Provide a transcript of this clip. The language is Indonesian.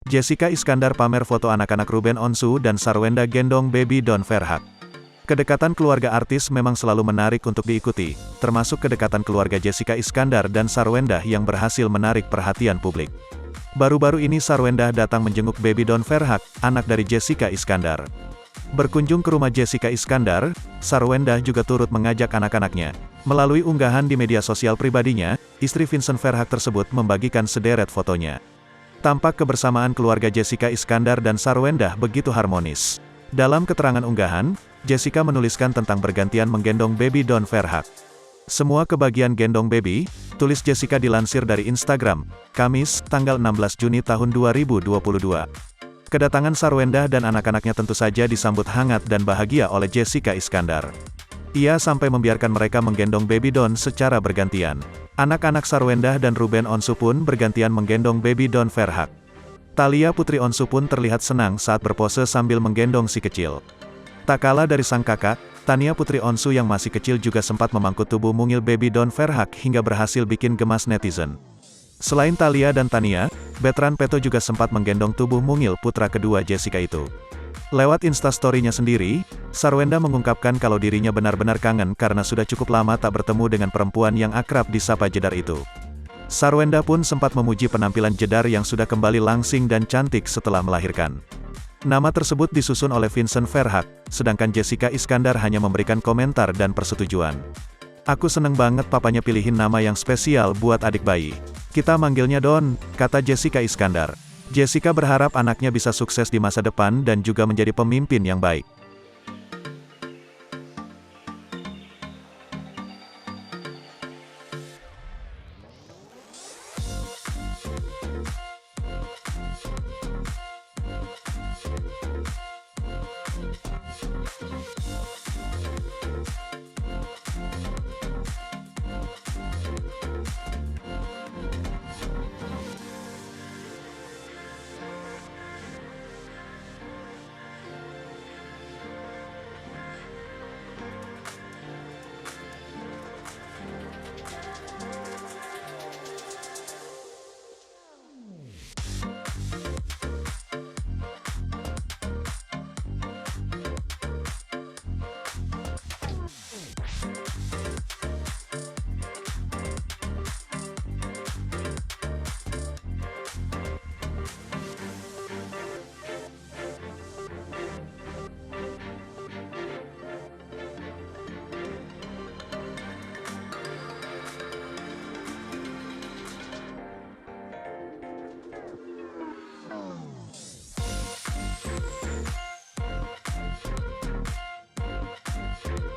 Jessica Iskandar pamer foto anak-anak Ruben Onsu dan Sarwenda gendong baby Don Verhaak. Kedekatan keluarga artis memang selalu menarik untuk diikuti, termasuk kedekatan keluarga Jessica Iskandar dan Sarwenda yang berhasil menarik perhatian publik. Baru-baru ini Sarwenda datang menjenguk baby Don Verhaak, anak dari Jessica Iskandar. Berkunjung ke rumah Jessica Iskandar, Sarwenda juga turut mengajak anak-anaknya. Melalui unggahan di media sosial pribadinya, istri Vincent Verhaak tersebut membagikan sederet fotonya. Tampak kebersamaan keluarga Jessica Iskandar dan Sarwenda begitu harmonis. Dalam keterangan unggahan, Jessica menuliskan tentang bergantian menggendong baby Don Verhaak. Semua kebagian gendong baby, tulis Jessica dilansir dari Instagram, Kamis, tanggal 16 Juni tahun 2022. Kedatangan Sarwenda dan anak-anaknya tentu saja disambut hangat dan bahagia oleh Jessica Iskandar. Ia sampai membiarkan mereka menggendong baby Don secara bergantian. Anak-anak Sarwenda dan Ruben Onsu pun bergantian menggendong baby Don Verhaak. Thalia putri Onsu pun terlihat senang saat berpose sambil menggendong si kecil. Tak kalah dari sang kakak, Tania putri Onsu yang masih kecil juga sempat memangku tubuh mungil baby Don Verhaak hingga berhasil bikin gemas netizen. Selain Thalia dan Tania, Betran Peto juga sempat menggendong tubuh mungil putra kedua Jessica itu. Lewat instastory-nya sendiri, Sarwenda mengungkapkan kalau dirinya benar-benar kangen karena sudah cukup lama tak bertemu dengan perempuan yang akrab disapa Jedar itu. Sarwenda pun sempat memuji penampilan Jedar yang sudah kembali langsing dan cantik setelah melahirkan. Nama tersebut disusun oleh Vincent Verhaak, sedangkan Jessica Iskandar hanya memberikan komentar dan persetujuan. Aku seneng banget papanya pilihin nama yang spesial buat adik bayi. Kita manggilnya Don, kata Jessica Iskandar. Jessica berharap anaknya bisa sukses di masa depan dan juga menjadi pemimpin yang baik.